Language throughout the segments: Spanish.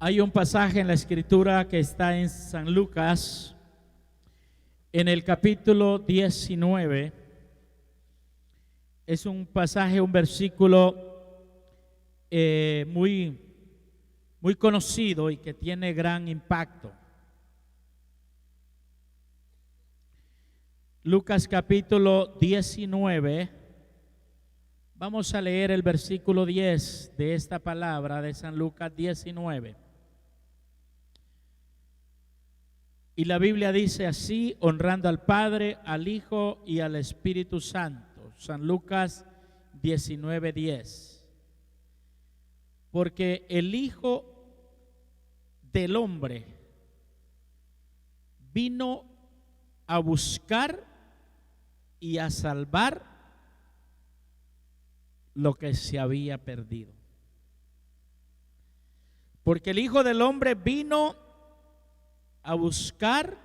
Hay un pasaje en la Escritura que está en San Lucas, en el capítulo 19. Es un pasaje, un versículo muy conocido y que tiene gran impacto. Lucas capítulo 19. Vamos a leer el versículo 10 de esta palabra de San Lucas 19. Y la Biblia dice así, honrando al Padre, al Hijo y al Espíritu Santo. San Lucas 19:10. Porque el Hijo del Hombre vino a buscar y a salvar lo que se había perdido. Porque el Hijo del Hombre vino a buscar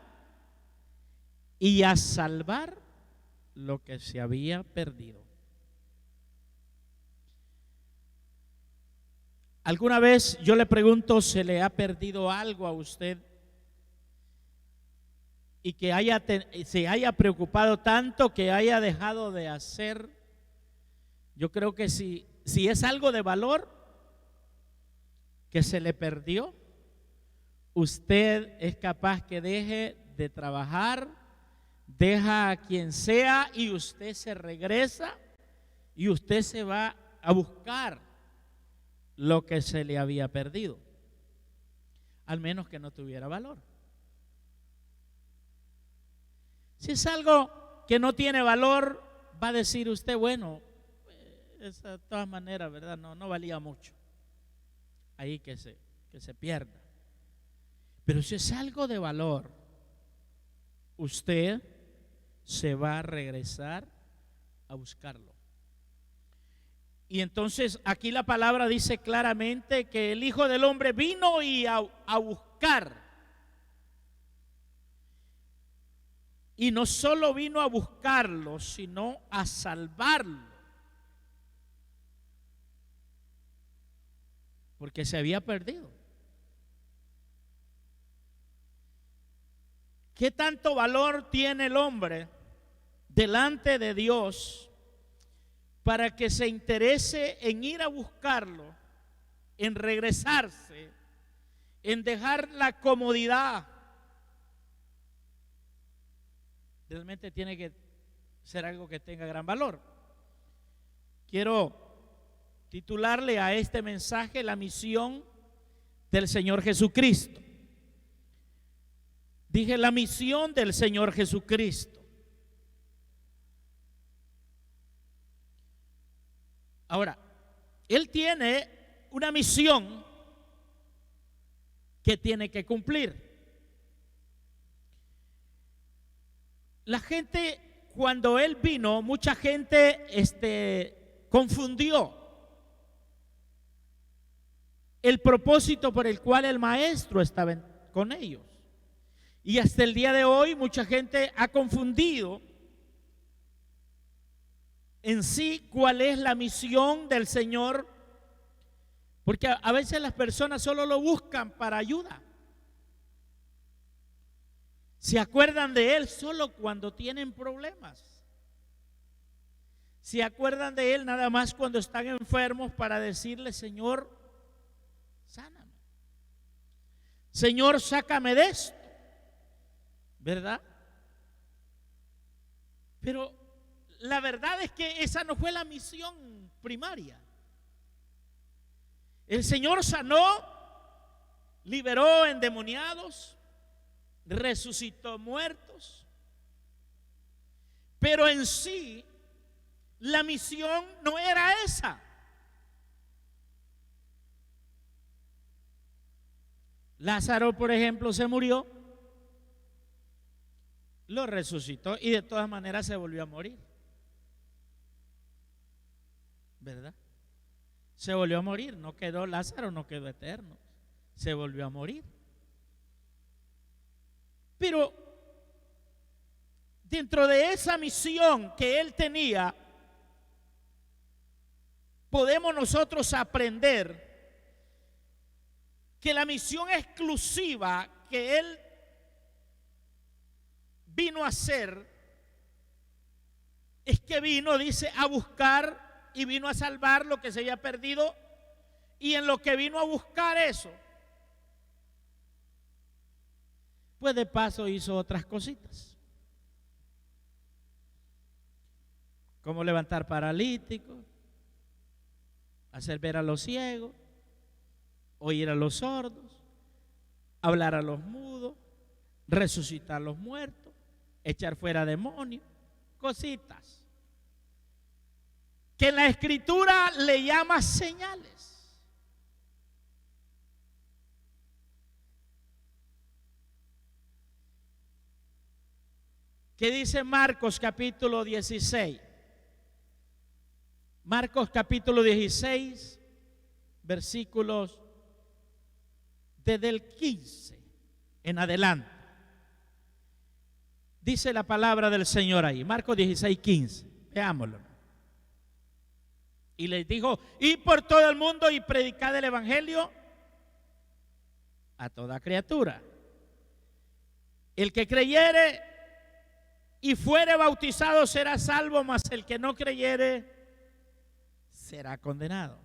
y a salvar lo que se había perdido. ¿Alguna vez, yo le pregunto, se le ha perdido algo a usted y que se haya preocupado tanto que haya dejado de hacer? Yo creo que si es algo de valor que se le perdió, usted es capaz que deje de trabajar, deja a quien sea y usted se regresa y usted se va a buscar lo que se le había perdido, al menos que no tuviera valor. Si es algo que no tiene valor, va a decir usted, bueno, de todas maneras, ¿verdad? No valía mucho. Ahí que se pierda. Pero si es algo de valor, usted se va a regresar a buscarlo. Y entonces aquí la palabra dice claramente que el Hijo del Hombre vino a buscar. Y no solo vino a buscarlo, sino a salvarlo. Porque se había perdido. ¿Qué tanto valor tiene el hombre delante de Dios para que se interese en ir a buscarlo, en regresarse, en dejar la comodidad? Realmente tiene que ser algo que tenga gran valor. Quiero titularle a este mensaje la misión del Señor Jesucristo. Dije la misión del Señor Jesucristo. Ahora, Él tiene una misión que tiene que cumplir. La gente, cuando Él vino, mucha gente confundió el propósito por el cual el Maestro estaba con ellos. Y hasta el día de hoy mucha gente ha confundido en sí cuál es la misión del Señor, porque a veces las personas solo lo buscan para ayuda. Se acuerdan de Él solo cuando tienen problemas. Se acuerdan de Él nada más cuando están enfermos para decirle, Señor, sáname. Señor, sácame de esto. ¿Verdad? Pero la verdad es que esa no fue la misión primaria. El Señor sanó, liberó endemoniados, resucitó muertos, pero en sí la misión no era esa. Lázaro, por ejemplo, se murió, lo resucitó y de todas maneras se volvió a morir. ¿Verdad? Se volvió a morir, no quedó Lázaro, no quedó eterno, se volvió a morir. Pero dentro de esa misión que Él tenía, podemos nosotros aprender que la misión exclusiva que Él vino a hacer es que vino, dice, a buscar y vino a salvar lo que se había perdido, y en lo que vino a buscar eso, pues de paso hizo otras cositas, como levantar paralíticos, hacer ver a los ciegos, oír a los sordos, hablar a los mudos, resucitar a los muertos, echar fuera demonios, cositas que en la Escritura le llama señales. ¿Qué dice Marcos capítulo 16? Marcos capítulo 16, versículos desde el 15 en adelante. Dice la palabra del Señor ahí, Marcos 16, 15. Veámoslo. Y les dijo: id por todo el mundo y predicad el evangelio a toda criatura. El que creyere y fuere bautizado será salvo, mas el que no creyere será condenado.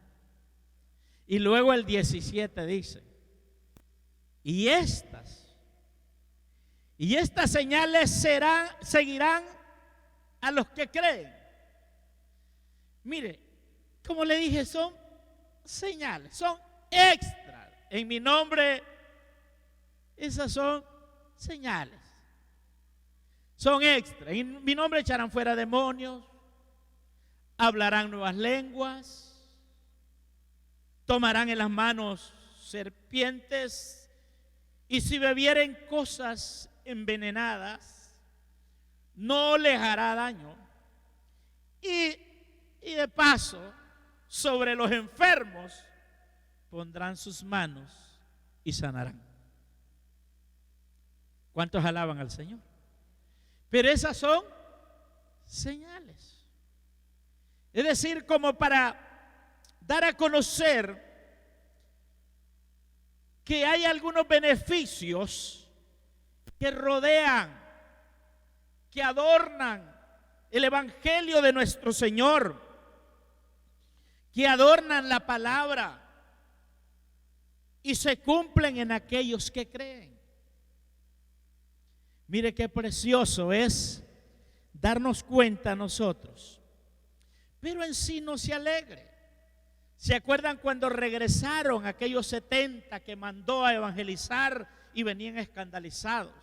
Y luego el 17 dice: y estas señales seguirán a los que creen. Mire, como le dije, son señales, son extras. En mi nombre, esas son señales. Son extras. En mi nombre echarán fuera demonios, hablarán nuevas lenguas, tomarán en las manos serpientes, y si bebieren cosas envenenadas, no les hará daño. Y de paso, sobre los enfermos pondrán sus manos y sanarán. ¿Cuántos alaban al Señor? Pero esas son señales. Es decir, como para dar a conocer que hay algunos beneficios que rodean, que adornan el evangelio de nuestro Señor, que adornan la palabra y se cumplen en aquellos que creen. Mire qué precioso es darnos cuenta nosotros, pero en sí no se alegre. ¿Se acuerdan cuando regresaron aquellos 70 que mandó a evangelizar y venían escandalizados?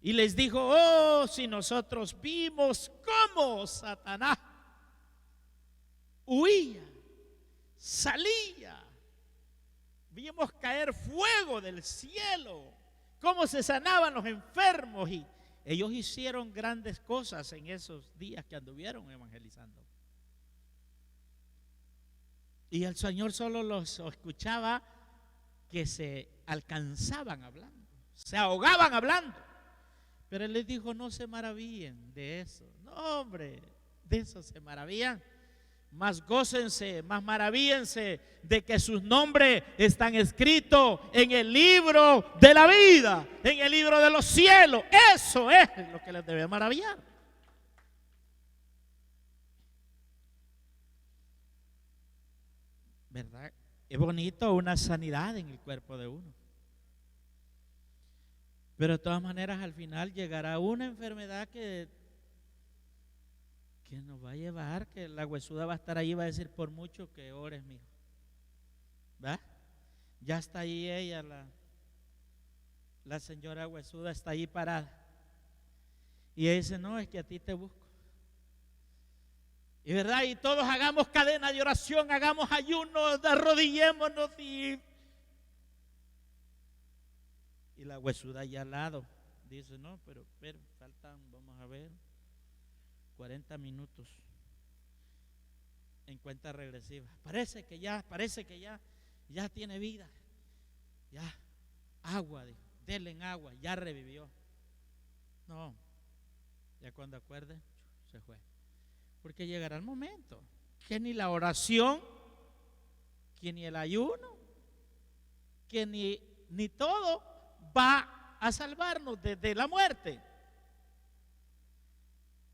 Y les dijo: oh, si nosotros vimos cómo Satanás huía, salía, vimos caer fuego del cielo, cómo se sanaban los enfermos, y ellos hicieron grandes cosas en esos días que anduvieron evangelizando. Y el Señor solo los escuchaba que se alcanzaban hablando, se ahogaban hablando. Pero Él les dijo: no se maravillen de eso. No, hombre, de eso se maravillan. Más gócense, más maravíllense de que sus nombres están escritos en el libro de la vida, en el libro de los cielos. Eso es lo que les debe maravillar. ¿Verdad? Es bonito una sanidad en el cuerpo de uno. Pero de todas maneras, al final llegará una enfermedad que nos va a llevar, que la huesuda va a estar ahí, va a decir: por mucho que ores, mijo. ¿Va? Ya está ahí ella, la señora huesuda está ahí parada. Y ella dice: no, es que a ti te busco. Y verdad, y todos hagamos cadena de oración, hagamos ayunos, arrodillémonos y la huesuda allá al lado dice: no, pero faltan, vamos a ver, 40 minutos en cuenta regresiva. Parece que ya tiene vida. Ya, agua, dijo, denle en agua, ya revivió. No, ya cuando acuerde, se fue. Porque llegará el momento que ni la oración, que ni el ayuno, que ni todo va a salvarnos de la muerte.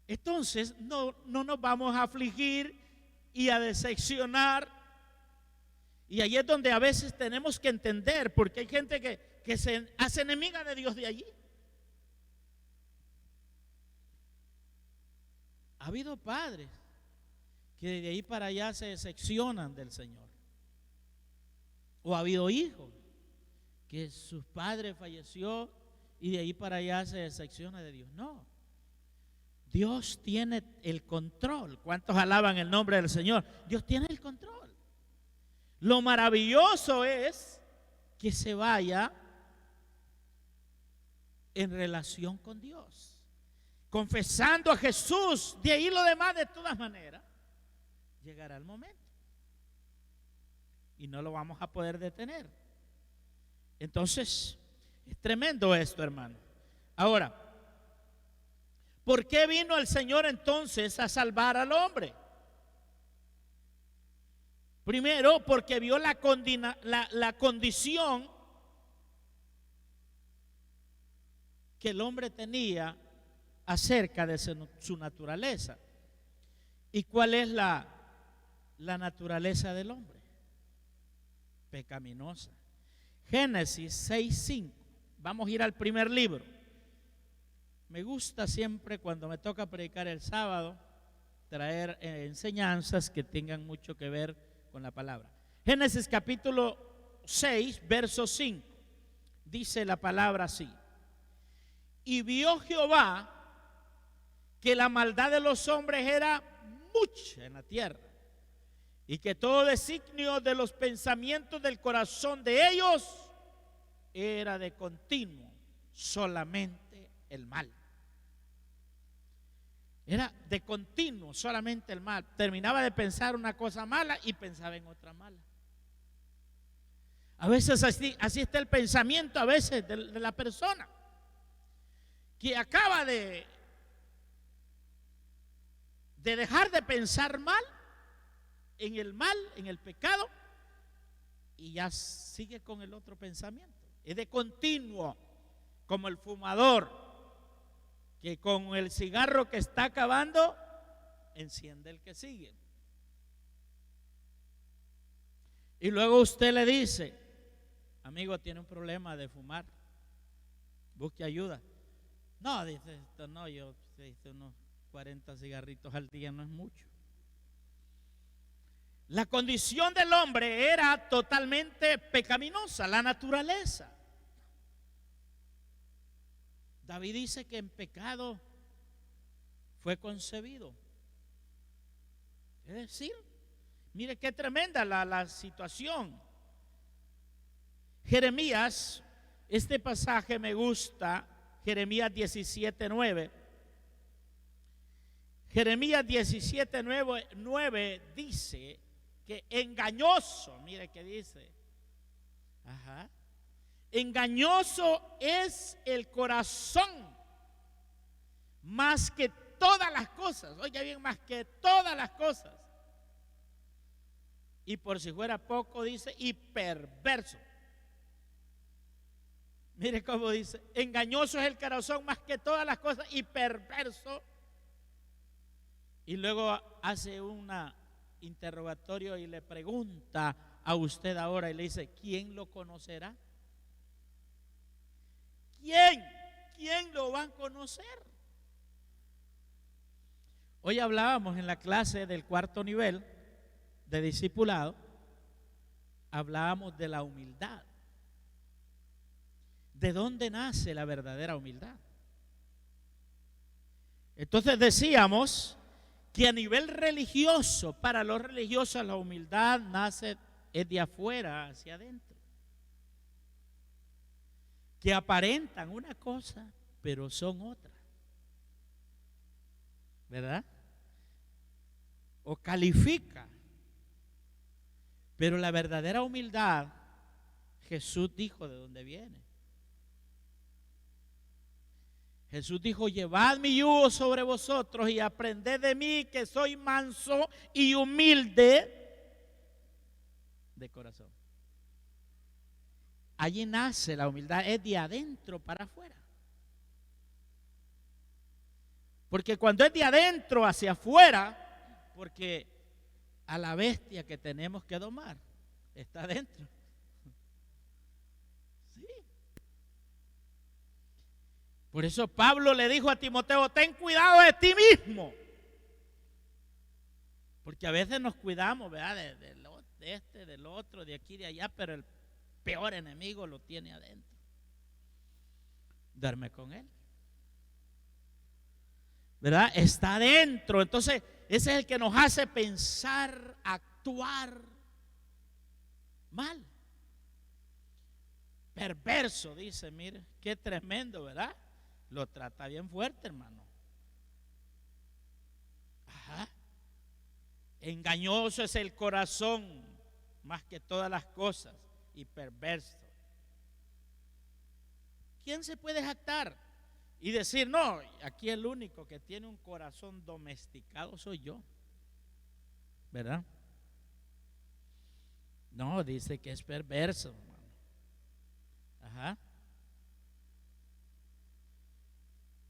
Entonces no nos vamos a afligir y a decepcionar. Y ahí es donde a veces tenemos que entender, porque hay gente que se hace enemiga de Dios de allí. Ha habido padres que de ahí para allá se decepcionan del Señor. O ha habido hijos que sus padres falleció y de ahí para allá se decepciona de Dios. No. Dios tiene el control. ¿Cuántos alaban el nombre del Señor? Dios tiene el control. Lo maravilloso es que se vaya en relación con Dios, confesando a Jesús. De ahí lo demás, de todas maneras, llegará el momento y no lo vamos a poder detener. Entonces, es tremendo esto, hermano. Ahora, ¿por qué vino el Señor entonces a salvar al hombre? Primero, porque vio la condición que el hombre tenía acerca de su naturaleza. ¿Y cuál es la naturaleza del hombre? Pecaminosa. Génesis 6:5. Vamos a ir al primer libro. Me gusta siempre cuando me toca predicar el sábado traer enseñanzas que tengan mucho que ver con la palabra. Génesis capítulo 6, verso 5. Dice la palabra así: y vio Jehová que la maldad de los hombres era mucha en la tierra, y que todo designio de los pensamientos del corazón de ellos era de continuo solamente el mal. Era de continuo solamente el mal. Terminaba de pensar una cosa mala y pensaba en otra mala. A veces así está el pensamiento a veces de la persona que acaba de dejar de pensar mal, en el pecado, y ya sigue con el otro pensamiento. Es de continuo, como el fumador que con el cigarro que está acabando enciende el que sigue. Y luego usted le dice: amigo, tiene un problema de fumar, busque ayuda. No, dice, esto no, yo hice unos 40 cigarritos al día, no es mucho. La condición del hombre era totalmente pecaminosa, la naturaleza. David dice que en pecado fue concebido. Es decir, mire qué tremenda la situación. Jeremías, este pasaje me gusta, Jeremías 17:9. Jeremías 17:9 dice que engañoso, mire que dice, engañoso es el corazón más que todas las cosas. Oiga bien, más que todas las cosas. Y por si fuera poco dice, y perverso. Mire cómo dice, engañoso es el corazón más que todas las cosas y perverso. Y luego hace un interrogatorio y le pregunta a usted ahora y le dice: ¿quién lo conocerá? ¿Quién lo va a conocer? Hoy hablábamos en la clase del cuarto nivel de discipulado, hablábamos de la humildad. ¿De dónde nace la verdadera humildad? Entonces decíamos que a nivel religioso, para los religiosos la humildad nace es de afuera hacia adentro. Que aparentan una cosa, pero son otra. ¿Verdad? O califica. Pero la verdadera humildad, Jesús dijo de dónde viene. Jesús dijo: llevad mi yugo sobre vosotros y aprended de mí, que soy manso y humilde de corazón. allí nace la humildad, es de adentro para afuera. Porque cuando es de adentro hacia afuera, porque a la bestia que tenemos que domar está adentro. Sí. Por eso Pablo le dijo a Timoteo, ten cuidado de ti mismo. Porque a veces nos cuidamos, ¿verdad? De este, del otro, de aquí, de allá, pero el peor enemigo lo tiene adentro. Duerme con él, ¿verdad? Está adentro. Entonces, ese es el que nos hace pensar, actuar mal. Perverso, dice, mire, qué tremendo, ¿verdad? Lo trata bien fuerte, hermano. Ajá. Engañoso es el corazón más que todas las cosas y perverso. ¿Quién se puede jactar y decir, no, aquí el único que tiene un corazón domesticado soy yo? ¿Verdad? No, dice que es perverso, hermano. Ajá.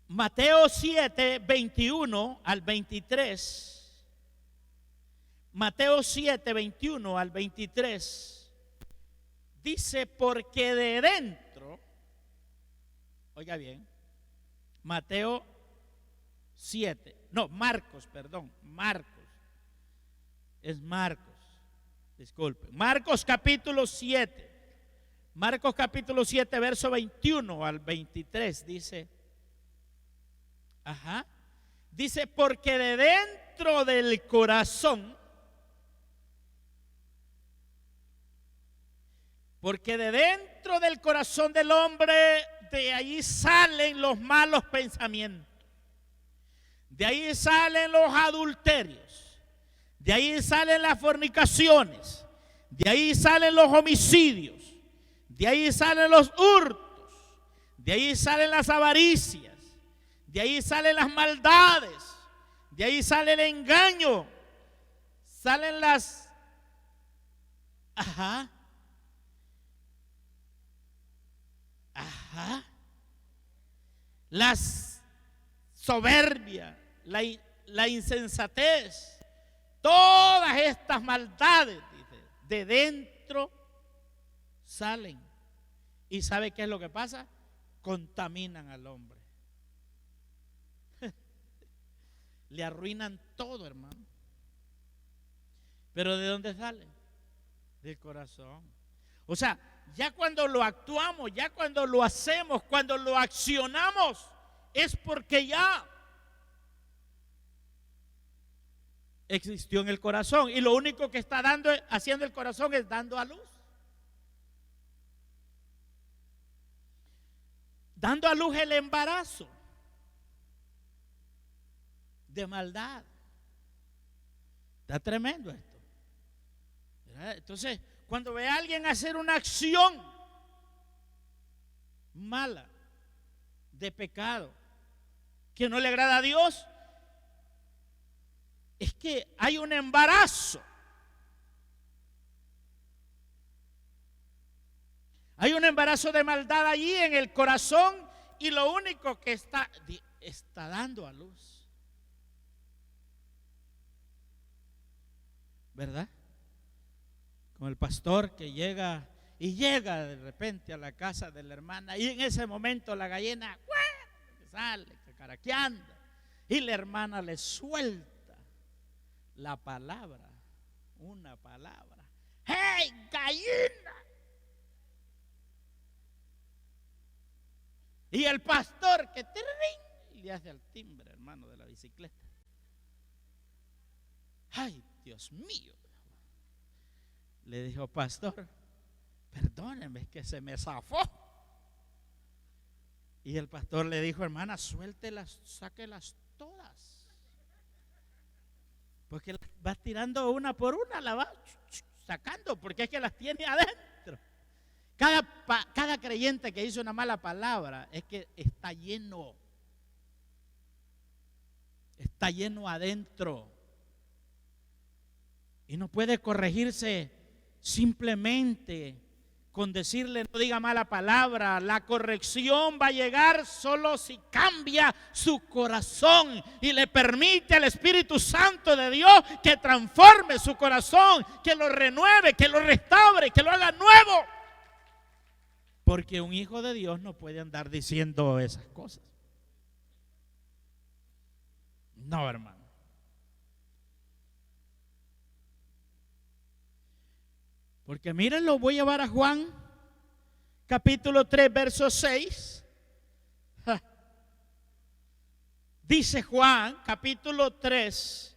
Mateo 7, 21 al 23. Mateo 7, 21 al 23. Dice, porque de dentro, oiga bien, Mateo 7, no, Marcos, perdón, Marcos, es Marcos, disculpen, Marcos capítulo 7, Marcos capítulo 7, verso 21 al 23, dice, ajá, dice, porque de dentro del corazón, porque de dentro del corazón del hombre, de ahí salen los malos pensamientos, de ahí salen los adulterios, de ahí salen las fornicaciones, de ahí salen los homicidios, de ahí salen los hurtos, de ahí salen las avaricias, de ahí salen las maldades, de ahí sale el engaño, salen las, ajá, las soberbia, la insensatez, todas estas maldades, dice, de dentro salen. ¿Y sabe qué es lo que pasa? Contaminan al hombre. Le arruinan todo, hermano. ¿Pero de dónde sale? Del corazón. O sea, ya cuando lo actuamos, ya cuando lo hacemos, cuando lo accionamos, es porque ya existió en el corazón. Y lo único que está haciendo el corazón es dando a luz. Dando a luz el embarazo de maldad. Está tremendo esto, ¿verdad? Entonces, cuando ve a alguien hacer una acción mala, de pecado, que no le agrada a Dios, es que hay un embarazo. Hay un embarazo de maldad allí en el corazón y lo único que está dando a luz. ¿Verdad? Como el pastor que llega de repente a la casa de la hermana y en ese momento la gallina sale cacaraqueando y la hermana le suelta la palabra, una palabra: ¡hey, gallina! Y el pastor que le hace al timbre, hermano, de la bicicleta. ¡Ay, Dios mío! Le dijo: pastor, perdóneme, es que se me zafó. Y el pastor le dijo: hermana, suéltelas, sáquelas todas, porque las vas tirando una por una, la vas sacando, porque es que las tiene adentro. Cada creyente que hizo una mala palabra es que está lleno adentro y no puede corregirse simplemente con decirle no diga mala palabra. La corrección va a llegar solo si cambia su corazón y le permite al Espíritu Santo de Dios que transforme su corazón, que lo renueve, que lo restaure, que lo haga nuevo. Porque un hijo de Dios no puede andar diciendo esas cosas. No, hermano. Porque miren, lo voy a llevar a Juan, capítulo 3, verso 6. Dice Juan, capítulo 3,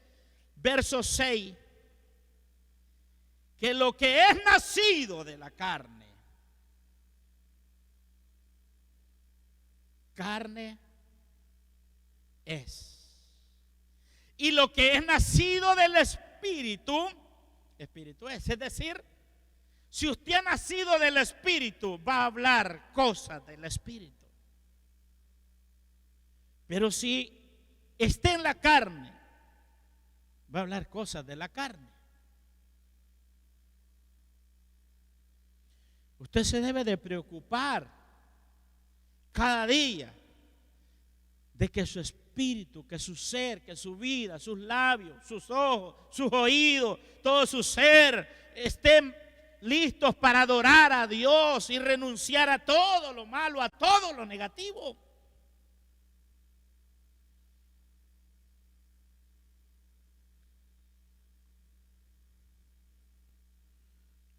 verso 6, que lo que es nacido de la carne, carne es. Y lo que es nacido del Espíritu, Espíritu es. Es decir, si usted ha nacido del Espíritu, va a hablar cosas del Espíritu. Pero si está en la carne, va a hablar cosas de la carne. Usted se debe de preocupar cada día de que su espíritu, que su ser, que su vida, sus labios, sus ojos, sus oídos, todo su ser estén listos para adorar a Dios y renunciar a todo lo malo, a todo lo negativo.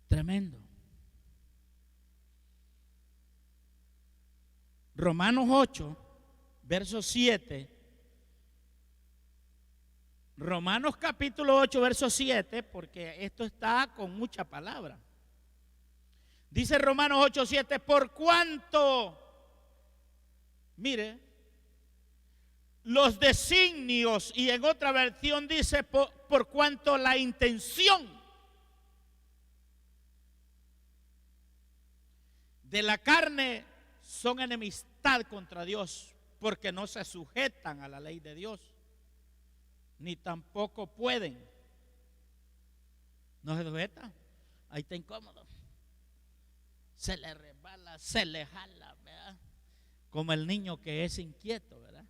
Tremendo. Romanos 8, verso 7. Romanos capítulo 8, verso 7, porque esto está con mucha palabra. Dice Romanos 8, 7, por cuanto, mire, los designios, y en otra versión dice por cuanto la intención de la carne son enemistad contra Dios, porque no se sujetan a la ley de Dios, ni tampoco pueden. No se sujeta, ahí está incómodo, se le resbala, se le jala, ¿verdad? Como el niño que es inquieto, ¿verdad?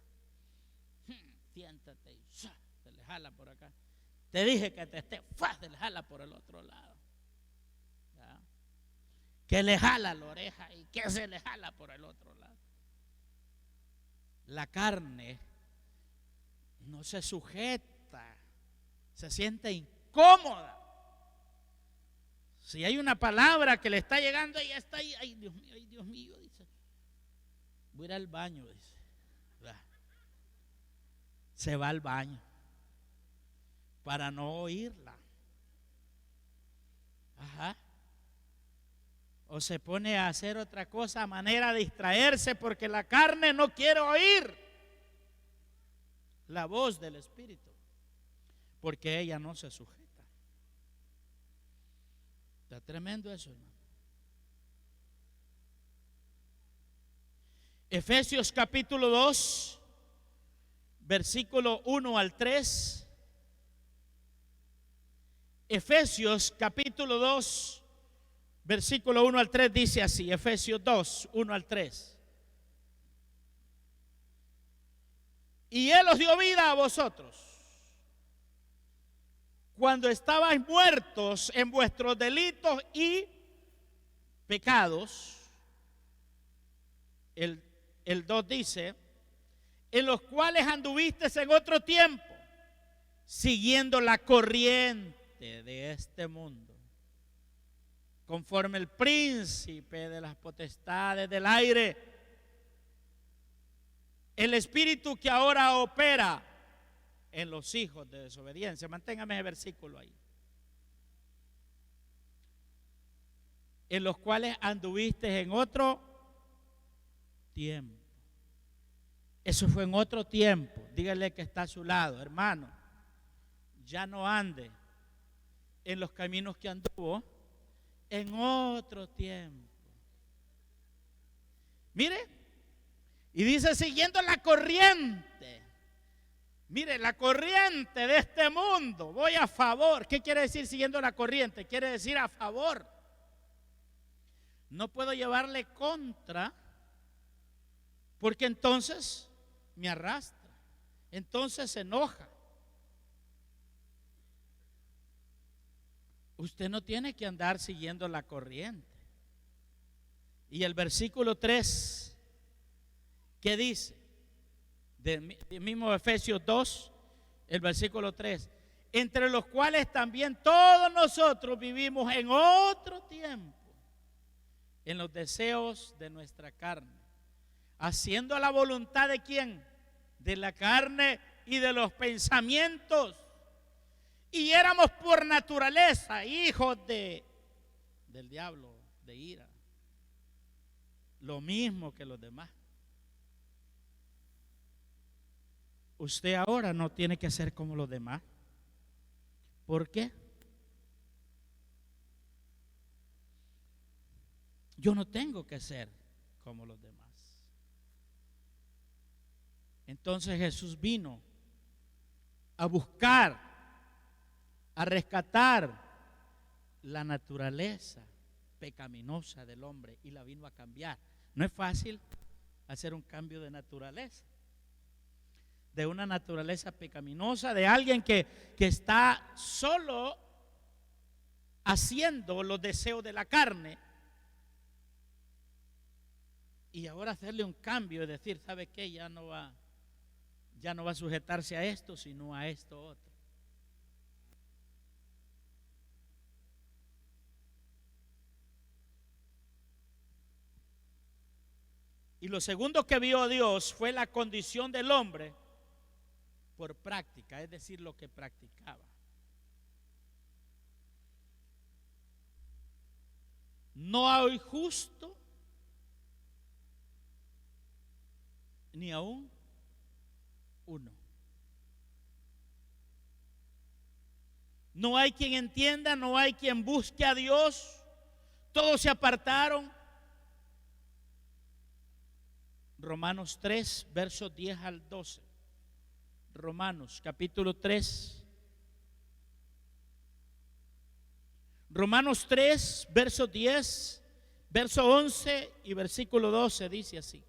Siéntate y se le jala por acá. Te dije que te esté, se le jala por el otro lado, ¿verdad? Que le jala la oreja y que se le jala por el otro lado. La carne no se sujeta, se siente incómoda. Si hay una palabra que le está llegando, ella está ahí, ay Dios mío, dice, voy a ir al baño, dice. Se va al baño para no oírla. Ajá. O se pone a hacer otra cosa a manera de distraerse porque la carne no quiere oír la voz del Espíritu, porque ella no se sujeta. Está tremendo eso, hermano. Efesios capítulo 2, versículo 1 al 3. Efesios capítulo 2, versículo 1 al 3 dice así. Efesios 2, 1 al 3. Y Él os dio vida a vosotros cuando estabais muertos en vuestros delitos y pecados. El 2 dice, en los cuales anduvisteis en otro tiempo, siguiendo la corriente de este mundo, conforme el príncipe de las potestades del aire, el espíritu que ahora opera en los hijos de desobediencia. Manténgame el versículo ahí. En los cuales anduviste en otro tiempo. Eso fue en otro tiempo. Dígale que está a su lado, hermano, ya no ande en los caminos que anduvo en otro tiempo. Mire, y dice siguiendo la corriente. Mire, la corriente de este mundo, voy a favor. ¿Qué quiere decir siguiendo la corriente? Quiere decir a favor. No puedo llevarle contra, porque entonces me arrastra, entonces se enoja. Usted no tiene que andar siguiendo la corriente. Y el versículo 3, ¿qué dice? Del mismo Efesios 2, el versículo 3. Entre los cuales también todos nosotros vivimos en otro tiempo, en los deseos de nuestra carne, haciendo la voluntad de ¿quién? De la carne y de los pensamientos. Y éramos por naturaleza hijos del diablo, de ira, lo mismo que los demás. Usted ahora no tiene que ser como los demás. ¿Por qué? Yo no tengo que ser como los demás. Entonces Jesús vino a buscar, a rescatar la naturaleza pecaminosa del hombre y la vino a cambiar. No es fácil hacer un cambio de naturaleza, de una naturaleza pecaminosa, de alguien que está solo haciendo los deseos de la carne, y ahora hacerle un cambio y decir, ¿sabe qué? Ya no va a sujetarse a esto, sino a esto otro. Y lo segundo que vio Dios fue la condición del hombre por práctica, es decir, lo que practicaba. No hay justo ni aún uno. No hay quien entienda, no hay quien busque a Dios. Todos se apartaron. Romanos 3, versos 10 al 12. Romanos capítulo 3. Romanos 3, versos 10, verso 11 y versículo 12 dice así: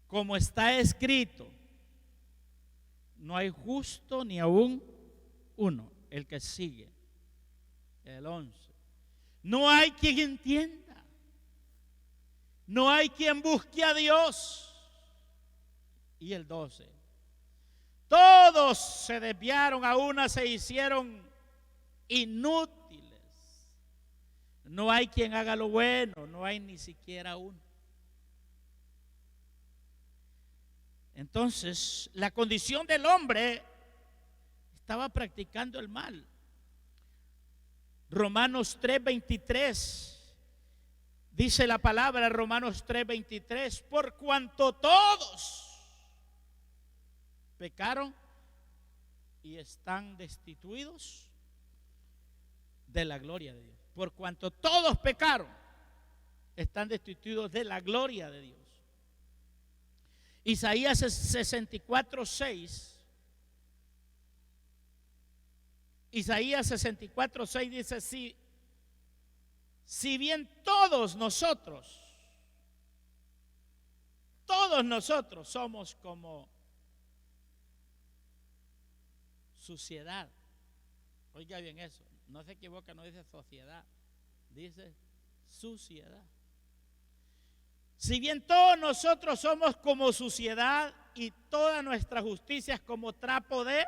como está escrito, no hay justo ni aún uno. El que sigue, el 11. No hay quien entienda, no hay quien busque a Dios. Y el 12. Todos se desviaron, a una se hicieron inútiles. No hay quien haga lo bueno, no hay ni siquiera uno. Entonces, la condición del hombre estaba practicando el mal. Romanos 3:23 dice la palabra, Romanos 3:23, por cuanto todos pecaron y están destituidos de la gloria de Dios. Por cuanto todos pecaron, están destituidos de la gloria de Dios. Isaías 64:6. Isaías 64:6 dice así: si bien todos nosotros somos como suciedad. Oiga bien eso, no se equivoca, no dice sociedad, dice suciedad. Si bien todos nosotros somos como suciedad y toda nuestra justicia es como trapo de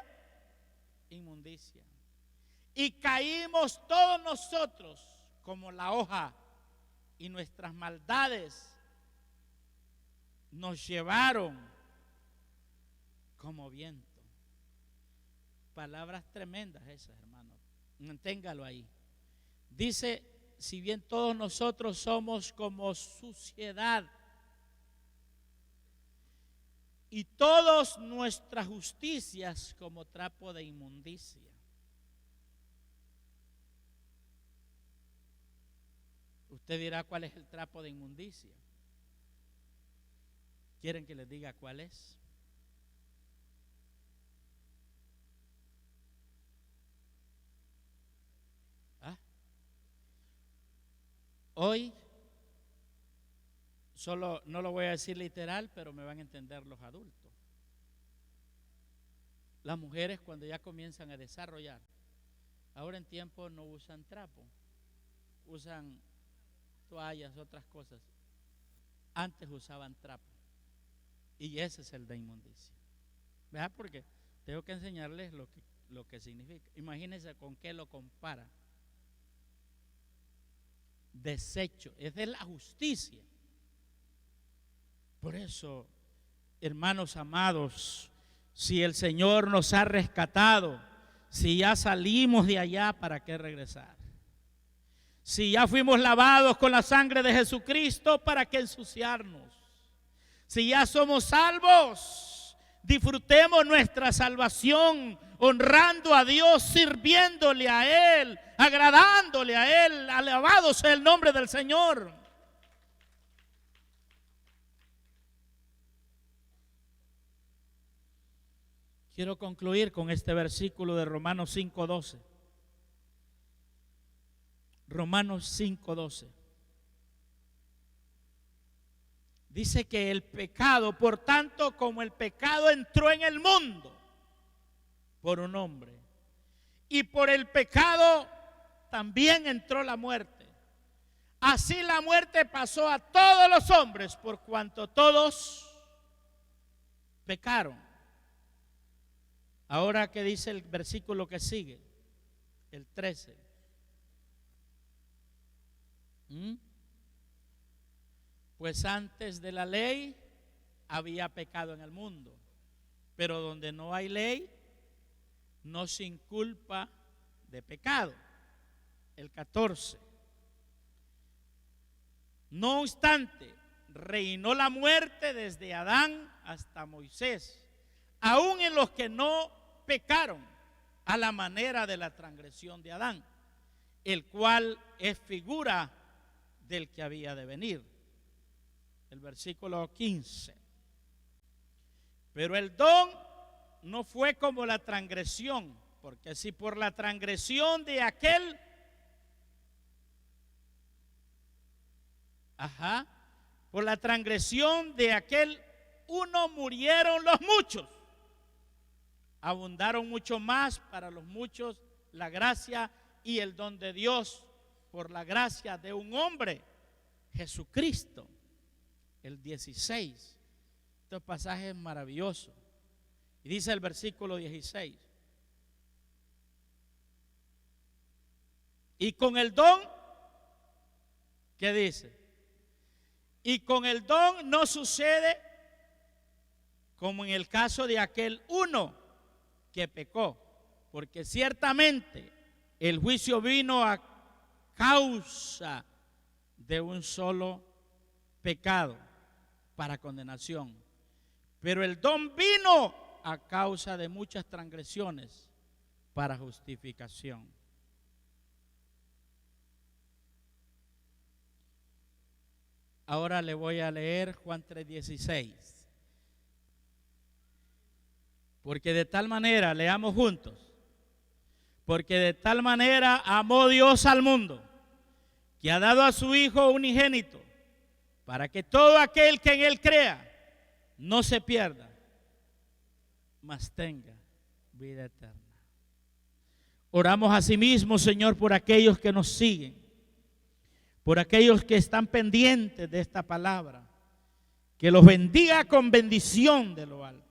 inmundicia, y caímos todos nosotros como la hoja, y nuestras maldades nos llevaron como viento. Palabras tremendas esas, hermanos. Manténgalo ahí. Dice, si bien todos nosotros somos como suciedad y todas nuestras justicias como trapo de inmundicia. Usted dirá, ¿cuál es el trapo de inmundicia? ¿Quieren que les diga cuál es? Hoy, solo no lo voy a decir literal, pero me van a entender los adultos. Las mujeres cuando ya comienzan a desarrollar, ahora en tiempo no usan trapo, usan toallas, otras cosas. Antes usaban trapo y ese es el de inmundicia. ¿Verdad? Porque tengo que enseñarles lo que significa. Imagínense con qué lo compara. Desecho, es de la justicia. Por eso, hermanos amados, si el Señor nos ha rescatado, si ya salimos de allá, ¿para qué regresar? Si ya fuimos lavados con la sangre de Jesucristo, ¿para qué ensuciarnos? Si ya somos salvos, disfrutemos nuestra salvación, honrando a Dios, sirviéndole a Él, agradándole a Él. Alabado sea el nombre del Señor. Quiero concluir con este versículo de Romanos 5:12. Romanos 5:12. Dice que el pecado, por tanto, como el pecado entró en el mundo por un hombre, y por el pecado también entró la muerte. Así la muerte pasó a todos los hombres, por cuanto todos pecaron. Ahora, ¿qué dice el versículo que sigue? El 13. Pues antes de la ley había pecado en el mundo, pero donde no hay ley, no se inculpa de pecado. El 14. No obstante, reinó la muerte desde Adán hasta Moisés, aún en los que no pecaron, a la manera de la transgresión de Adán, el cual es figura del que había de venir. El versículo 15. Pero el don no fue como la transgresión, porque si por la transgresión de aquel, por la transgresión de aquel uno murieron los muchos, abundaron mucho más para los muchos la gracia y el don de Dios por la gracia de un hombre, Jesucristo. El 16. Este pasaje es maravilloso. Y dice el versículo 16. Y con el don, ¿qué dice? Y con el don no sucede como en el caso de aquel uno que pecó, porque ciertamente el juicio vino a causa de un solo pecado para condenación, pero el don vino a causa de muchas transgresiones para justificación. Ahora le voy a leer Juan 3:16. Porque de tal manera, leamos juntos, porque de tal manera amó Dios al mundo, que ha dado a su Hijo unigénito, para que todo aquel que en Él crea no se pierda, mas tenga vida eterna. Oramos asimismo, Señor, por aquellos que nos siguen, por aquellos que están pendientes de esta palabra, que los bendiga con bendición de lo alto.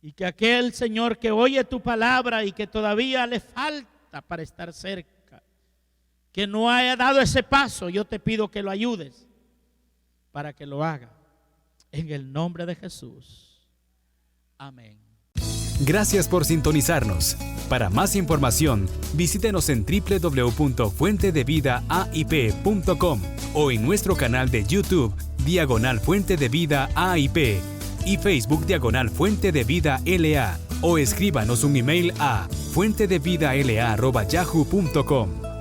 Y que aquel, Señor, que oye tu palabra y que todavía le falta para estar cerca, que no haya dado ese paso, yo te pido que lo ayudes para que lo haga. En el nombre de Jesús. Amén. Gracias por sintonizarnos. Para más información, visítenos en www.fuentedevidaaip.com o en nuestro canal de YouTube, Fuente de Vida AIP, y Facebook Fuente de Vida LA, o escríbanos un email a fuentedevidala@yahoo.com.